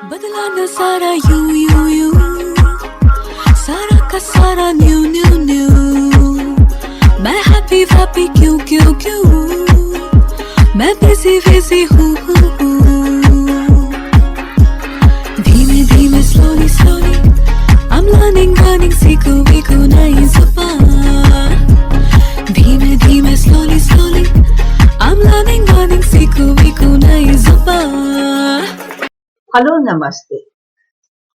बदला न सारा यू यू यू, सारा का सारा न्यू न्यू न्यू। मैं हैप्पी हैप्पी क्यों क्यों क्यों, मैं बिजी बिजी हूँ। धीमे धीमे स्लोली स्लोली, I'm learning सीखो वीखो नई ज़ुबान। धीमे धीमे स्लोली स्लोली, I'm learning सीखो वीखो नई ज़ुबान। हेलो नमस्ते।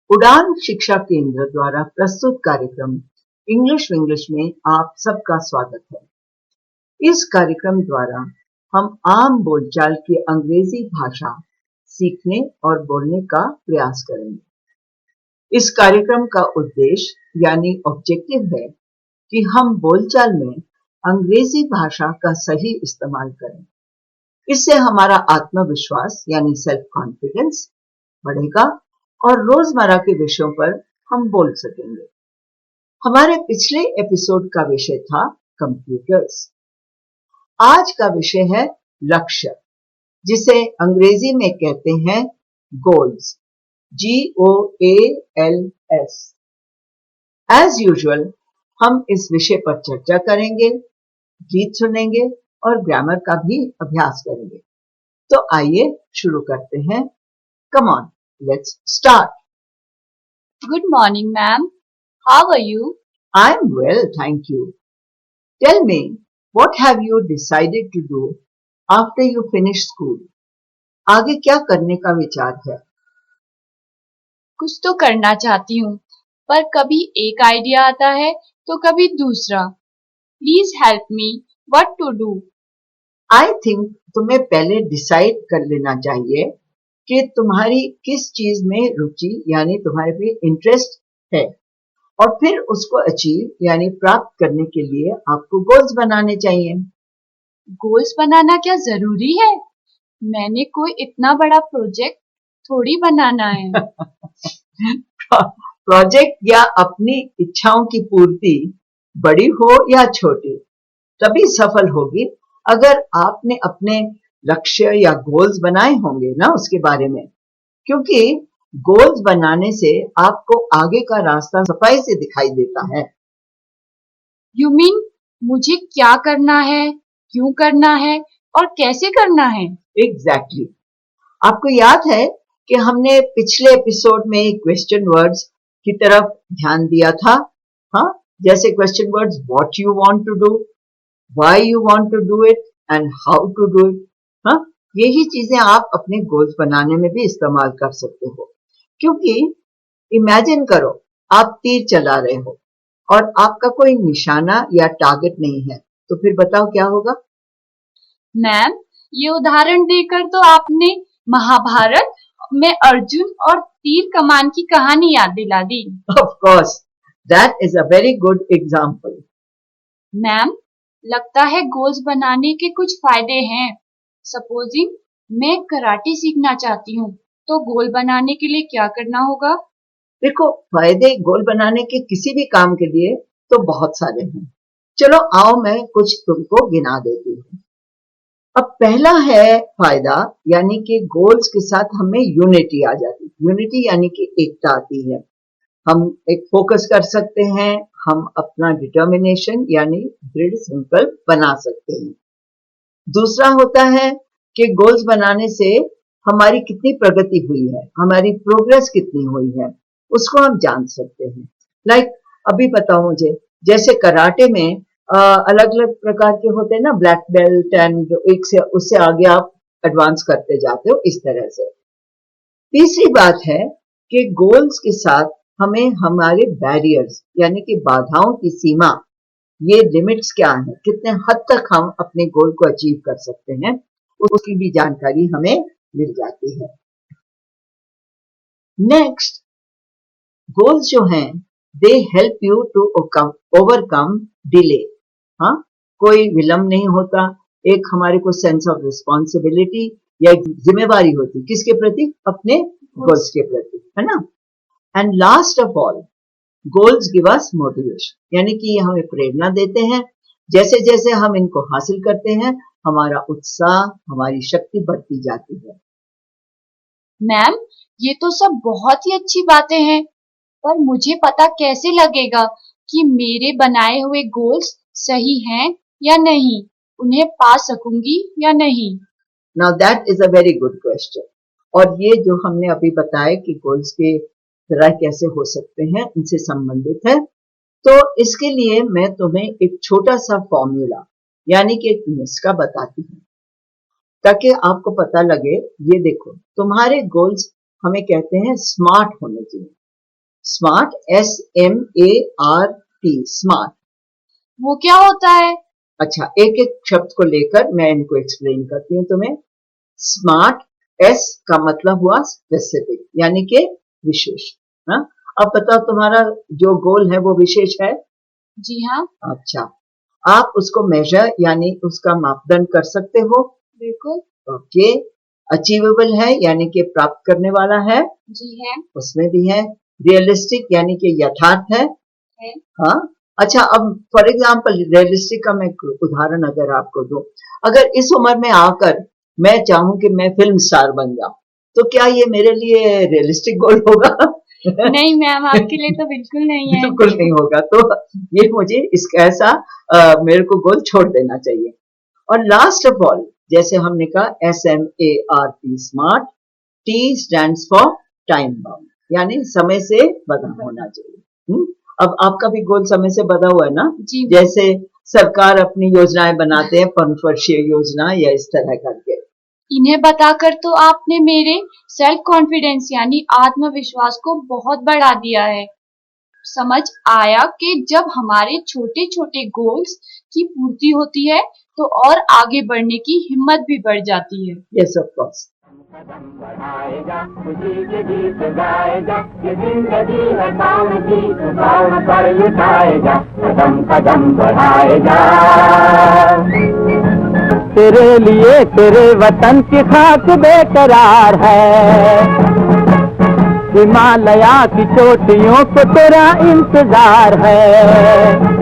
उड़ान शिक्षा केंद्र द्वारा प्रस्तुत कार्यक्रम इंग्लिश में आप सबका स्वागत है। इस कार्यक्रम द्वारा हम आम बोलचाल की अंग्रेजी भाषा सीखने और बोलने का प्रयास करेंगे। इस कार्यक्रम का उद्देश्य यानी ऑब्जेक्टिव है कि हम बोलचाल में अंग्रेजी भाषा का सही इस्तेमाल करें। इससे हमारा आत्मविश्वास यानी सेल्फ कॉन्फिडेंस बढ़ेगा और रोजमर्रा के विषयों पर हम बोल सकेंगे। हमारे पिछले एपिसोड का विषय था कंप्यूटर्स। आज का विषय है लक्ष्य, जिसे अंग्रेजी में कहते हैं गोल्स, GOALS। एज यूजुअल हम इस विषय पर चर्चा करेंगे, गीत सुनेंगे और ग्रामर का भी अभ्यास करेंगे। तो आइए शुरू करते हैं। Come on, let's start. Good morning, ma'am. How are you? I'm well, thank you. Tell me, what have you decided to do after you finish school? आगे क्या करने का विचार है? कुछ तो करना चाहती हूँ, पर कभी एक आइडिया आता है तो कभी दूसरा। Please help me. What to do? I think तुम्हें पहले डिसाइड कर लेना चाहिए कि तुम्हारी किस चीज में रुचि यानी तुम्हारे पे इंटरेस्ट है, और फिर उसको अचीव यानी प्राप्त करने के लिए आपको गोल्स बनाने चाहिए। गोल्स बनाना क्या जरूरी है? मैंने कोई इतना बड़ा प्रोजेक्ट थोड़ी बनाना है। प्रोजेक्ट या अपनी इच्छाओं की पूर्ति बड़ी हो या छोटी, तभी सफल होगी अगर आपने अपने लक्ष्य या गोल्स बनाए होंगे ना उसके बारे में, क्योंकि गोल्स बनाने से आपको आगे का रास्ता सफाई से दिखाई देता है। You mean मुझे क्या करना है, क्यों करना है और कैसे करना है? एग्जैक्टली। आपको याद है कि हमने पिछले एपिसोड में क्वेश्चन वर्ड्स की तरफ ध्यान दिया था। हाँ, जैसे question words what you want to do, why you want to do it and how to do it. हाँ, यही चीजें आप अपने गोल्स बनाने में भी इस्तेमाल कर सकते हो। क्योंकि इमेजिन करो आप तीर चला रहे हो और आपका कोई निशाना या टारगेट नहीं है, तो फिर बताओ क्या होगा? मैम, ये उदाहरण देकर तो आपने महाभारत में अर्जुन और तीर कमान की कहानी याद दिला दी। Of course, that is a very good example. Ma'am, लगता है गोल्स बनाने के कुछ फायदे हैं। सपोजिंग मैं कराटे सीखना चाहती हूँ, तो गोल बनाने के लिए क्या करना होगा? देखो, फायदे गोल बनाने के किसी भी काम के लिए तो बहुत सारे हैं। चलो आओ मैं कुछ तुमको गिना देती हूँ। अब पहला है फायदा, यानी कि गोल्स के साथ हमें यूनिटी आ जाती है। यूनिटी यानी कि एकता आती है। हम एक फोकस कर सकते हैं, हम अपना डिटर्मिनेशन यानी दृढ़ संकल्प बना सकते हैं। दूसरा होता है कि गोल्स बनाने से हमारी कितनी प्रगति हुई है, हमारी प्रोग्रेस कितनी हुई है, उसको हम जान सकते हैं। लाइक अभी बताओ मुझे, जैसे कराटे में अलग अलग प्रकार के होते हैं ना, ब्लैक बेल्ट एंड एक से उससे आगे आप एडवांस करते जाते हो, इस तरह से। तीसरी बात है कि गोल्स के साथ हमें हमारे बैरियर्स यानी कि बाधाओं की सीमा, ये लिमिट्स क्या है, कितने हद तक हम अपने गोल को अचीव कर सकते हैं, उसकी भी जानकारी हमें मिल जाती है। नेक्स्ट, गोल्स जो हैं they help you to overcome delay. हाँ, कोई विलंब नहीं होता। एक हमारे को सेंस ऑफ रिस्पॉन्सिबिलिटी या एक जिम्मेवारी होती, किसके प्रति? अपने गोल्स के प्रति, है ना। And last of all, goals give us motivation, यानी कि ये हमें प्रेरणा देते हैं। जैसे जैसे हम इनको हासिल करते हैं, हमारा उत्साह, हमारी शक्ति बढ़ती जाती है। मैम, ये तो सब बहुत ही अच्छी बातें हैं, पर मुझे पता कैसे लगेगा कि मेरे बनाए हुए गोल्स सही हैं या नहीं, उन्हें पा सकूंगी या नहीं? Now that is a very good question. और ये जो हमने अभी बताया कि गोल्स के तरह कैसे हो सकते हैं, इनसे संबंधित है। तो इसके लिए मैं तुम्हें एक छोटा सा फॉर्मूला यानी कि एक नुस्खा बताती हूँ, ताकि आपको पता लगे। ये देखो, तुम्हारे गोल्स हमें कहते हैं स्मार्ट होने चाहिए। Smart, SMART, smart. वो क्या होता है? अच्छा, एक एक शब्द को लेकर मैं इनको एक्सप्लेन करती हूँ तुम्हें। स्मार्ट, S का मतलब हुआ स्पेसिफिक, यानी कि विशेष। हाँ, अब बताओ तुम्हारा जो गोल है वो विशेष है? जी हाँ, अच्छा, आप उसको मेजर यानी उसका मापदंड कर सकते हो? बिल्कुल। ओके। अचीवेबल है यानी कि प्राप्त करने वाला है? जी है। उसमें भी है। रियलिस्टिक यानी कि यथार्थ है? है। हाँ। अच्छा, अब फॉर एग्जाम्पल रियलिस्टिक का मैं उदाहरण अगर आपको दूं, अगर इस उम्र में आकर मैं चाहूं कि मैं फिल्म स्टार बन जाऊं, तो क्या ये मेरे लिए रियलिस्टिक गोल होगा? नहीं मैम, आपके लिए तो बिल्कुल नहीं है। बिल्कुल नहीं होगा। तो ये मुझे इसका ऐसा मेरे को गोल छोड़ देना चाहिए। और लास्ट ऑफ ऑल, जैसे हमने कहा SMART, smart, T stands for time bound, यानी समय से बंधा होना चाहिए। अब आपका भी गोल समय से बंधा हुआ है ना? जी। जैसे सरकार अपनी योजनाएं बनाते हैं, पंचवर्षीय योजना या इस तरह करके। इन्हें बताकर तो आपने मेरे सेल्फ कॉन्फिडेंस यानी आत्मविश्वास को बहुत बढ़ा दिया है। समझ आया कि जब हमारे छोटे छोटे गोल्स की पूर्ति होती है तो और आगे बढ़ने की हिम्मत भी बढ़ जाती है। Yes, of course. कदम बढ़ाएगा, खुशी के गीत गाएगा, ये जिंदगी है कौन सी कौन पर लुटाएगा, कदम कदम बढ़ाएगा। तेरे लिए तेरे वतन की खाक बेकरार है, हिमालया की चोटियों को तेरा इंतजार है।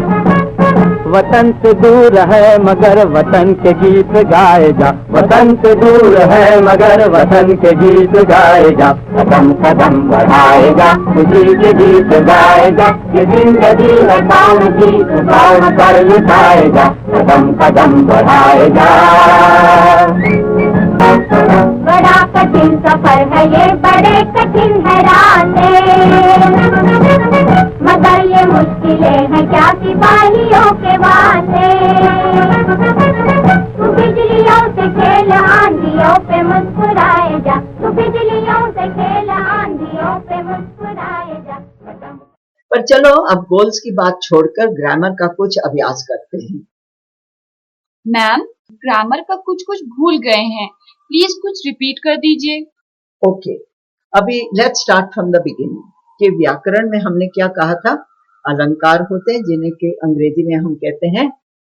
वतन से दूर है मगर वतन के गीत गाएगा, वतन से दूर है मगर वतन के गीत गाएगा, कदम कदम बढ़ाएगा, खुशी के गीत गाएगा, ये जिंदगी है कौन सी कौन पर लुटाएगा, कदम कदम बढ़ाएगा। बड़ा कठिन सफर है ये, बड़े कठिन है रास्ते, मगर ये मुश्किलें हैं क्या सिपाहियों के वास्ते। तू बिजलियों से खेल आंधियों पे मुस्कुराए जा, तू बिजलियों से खेल आंधियों पे मुस्कुराए जा। पर चलो अब गोल्स की बात छोड़कर ग्रामर का कुछ अभ्यास करते हैं। मैम, ग्रामर का कुछ कुछ भूल गए हैं, प्लीज कुछ रिपीट कर दीजिए। ओके, अभी let's start from the beginning. कि व्याकरण में हमने क्या कहा था? अलंकार होते हैं जिन्हें के अंग्रेजी में हम कहते हैं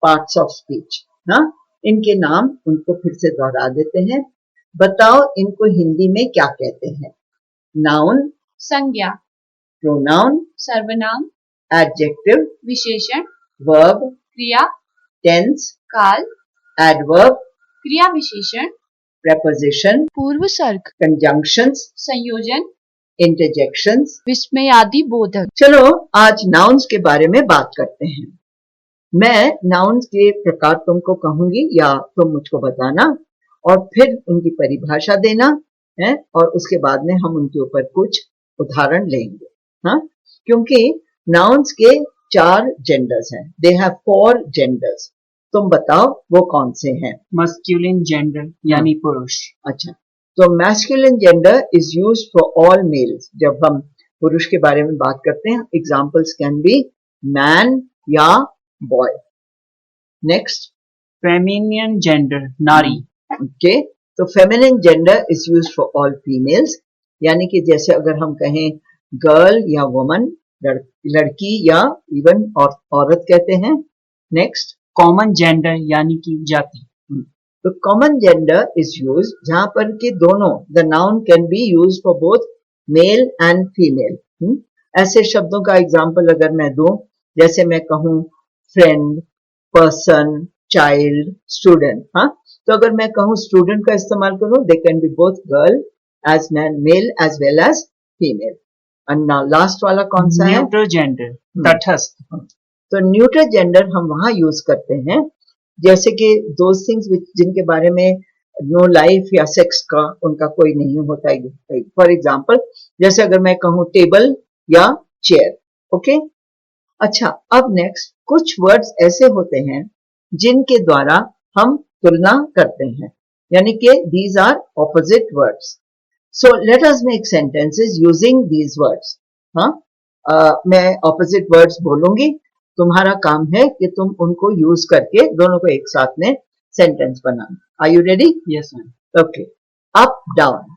पार्ट्स ऑफ स्पीच। हाँ, इनके नाम उनको फिर से दोहरा देते हैं। बताओ इनको हिंदी में क्या कहते हैं? नाउन, संज्ञा, प्रोनाउन, सर्वनाम, एडजेक्टिव, विशेषण, वर्ब, क्रिया, टेंस, काल, एडवर्ब, क्रिया विशेषण, preposition, पूर्व सर्ग, conjunctions, संयोजन, interjections। विस्मयादि बोधक। चलो आज नाउन्स के बारे में बात करते हैं। मैं नाउन्स के प्रकार तुमको कहूंगी या तुम मुझको बताना और फिर उनकी परिभाषा देना है, और उसके बाद में हम उनके ऊपर कुछ उदाहरण लेंगे। हाँ, क्योंकि नाउन्स के 4 जेंडर्स हैं। They have 4 genders. तुम बताओ वो कौन से हैं? मस्क्यूलिन जेंडर यानी पुरुष। अच्छा, तो masculine gender is used for all males. जब हम पुरुष के बारे में बात करते हैं, एग्जांपल्स कैन बी मैन या बॉय। नेक्स्ट, फेमिनियन जेंडर नारी। ओके, तो feminine gender is used for all females, यानी कि जैसे अगर हम कहें गर्ल या वुमन, लड़की या इवन औरत कहते हैं। नेक्स्ट, कॉमन जेंडर यानी कि जाति। तो कॉमन जेंडर इज यूज जहां पर कि दोनों, the noun can be use for both male and female. ऐसे शब्दों का एग्जांपल अगर मैं दूं, जैसे मैं कहूं फ्रेंड, पर्सन, चाइल्ड, स्टूडेंट। हाँ, तो अगर मैं कहूं स्टूडेंट का इस्तेमाल करूं, they can be both girl as male as well as female. And now last वाला कौन सा है? न्यूट्रल जेंडर, तटस्थ. तो न्यूट्रल जेंडर हम वहां यूज करते हैं जैसे कि दोज थिंग्स जिनके बारे में नो लाइफ या सेक्स का उनका कोई नहीं होता है. फॉर एग्जाम्पल जैसे अगर मैं कहूँ टेबल या चेयर. ओके. अच्छा, अब नेक्स्ट कुछ वर्ड्स ऐसे होते हैं जिनके द्वारा हम तुलना करते हैं, यानी कि these are opposite words. So let us make sentences using these words. हाँ, मैं ऑपोजिट वर्ड्स बोलूंगी, तुम्हारा काम है कि तुम उनको यूज करके दोनों को एक साथ में सेंटेंस बनाना. Are you ready? Yes ma'am. Okay. Up down.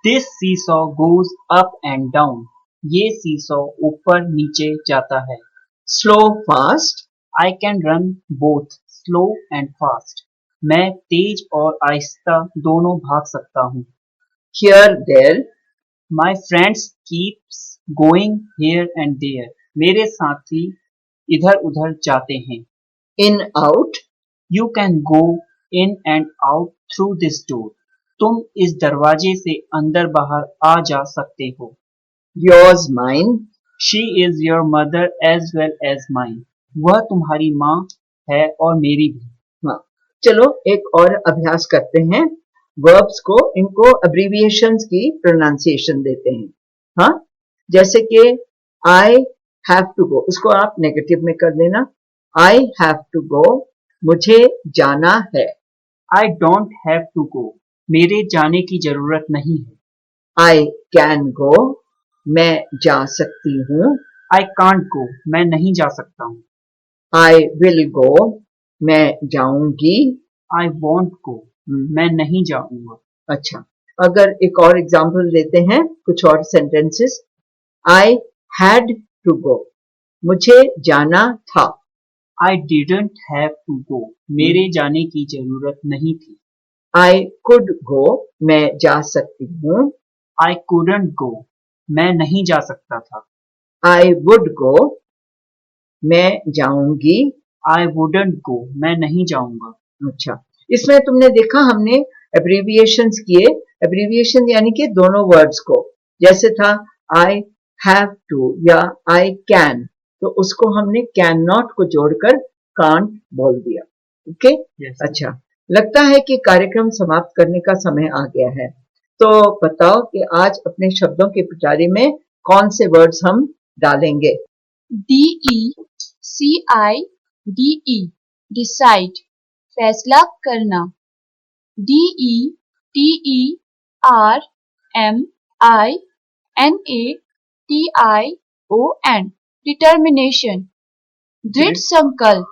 This seesaw goes up and down. ये सीसॉ ऊपर नीचे जाता है. Slow fast. I can run both slow and fast. मैं तेज और आहिस्ता दोनों भाग सकता हूँ. Here there. My friends keeps going here and there. मेरे साथी इधर उधर जाते हैं. In out. You can go in and out through this door. तुम इस दरवाजे से अंदर बाहर आ जा सकते हो. Yours mine. She is your mother as well as mine. वह तुम्हारी माँ है और मेरी भी. हाँ, चलो एक और अभ्यास करते हैं. वर्ब्स को इनको अब्रीविएशंस की प्रोनाउंसिएशन देते हैं. हाँ, जैसे कि आई हैव टू गो, उसको आप नेगेटिव में कर देना. आई हैव टू गो, मुझे जाना है. I don't have to go. मेरे जाने की जरूरत नहीं है. आई कैन गो, मैं जा सकती हूँ. I can't go. मैं नहीं जा सकता हूँ. आई विल गो, मैं जाऊंगी. आई वॉन्ट गो. मैं नहीं जाऊंगा. अच्छा, अगर एक और एग्जाम्पल लेते हैं, कुछ और sentences. I had to go, मुझे जाना था. I didn't have to go. मेरे जाने की जरूरत नहीं थी. आई कुड गो, मैं जा सकती हूँ. I couldn't go. मैं नहीं जा सकता था. आई वुड गो, मैं जाऊंगी. I wouldn't go. मैं नहीं जाऊंगा. अच्छा, इसमें तुमने देखा हमने एब्रीविएशंस किए. एब्रीविएशन यानी कि दोनों वर्ड्स को, जैसे था आई हैव टू या आई कैन, तो उसको हमने कैन नॉट को जोड़कर कांट बोल दिया. ओके. Yes. अच्छा, लगता है कि कार्यक्रम समाप्त करने का समय आ गया है. तो बताओ कि आज अपने शब्दों के पिटारे में कौन से वर्ड्स हम डालेंगे. DECIDE डिसाइड, फैसला करना. DETERMINATION determination. दृढ़ संकल्प.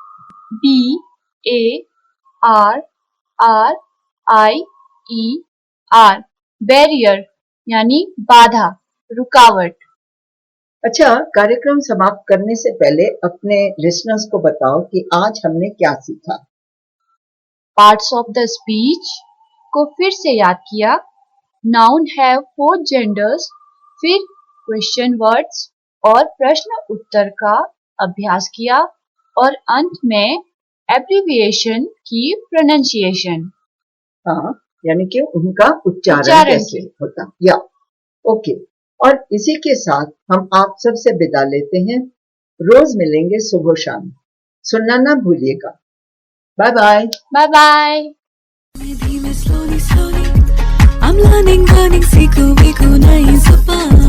BARRIER बैरियर यानी बाधा, रुकावट. अच्छा, कार्यक्रम समाप्त करने से पहले अपने लिसनर्स को बताओ कि आज हमने क्या सीखा. पार्ट्स ऑफ द स्पीच को फिर से याद किया. नाउन हैव 4 जेंडर्स, फिर क्वेश्चन वर्ड्स और प्रश्न उत्तर का अभ्यास किया और अंत में एब्रीविएशन की प्रोनाउंसिएशन. हाँ, यानी कि उनका उच्चारण उच्चारण कैसे होता. या ओके. और इसी के साथ हम आप सबसे विदा लेते हैं. रोज मिलेंगे सुबह शाम. सुनना ना भूलिएगा. Bye bye. Bye bye. धीमे slowly slowly I'm learning सीखो नई ज़ुबान.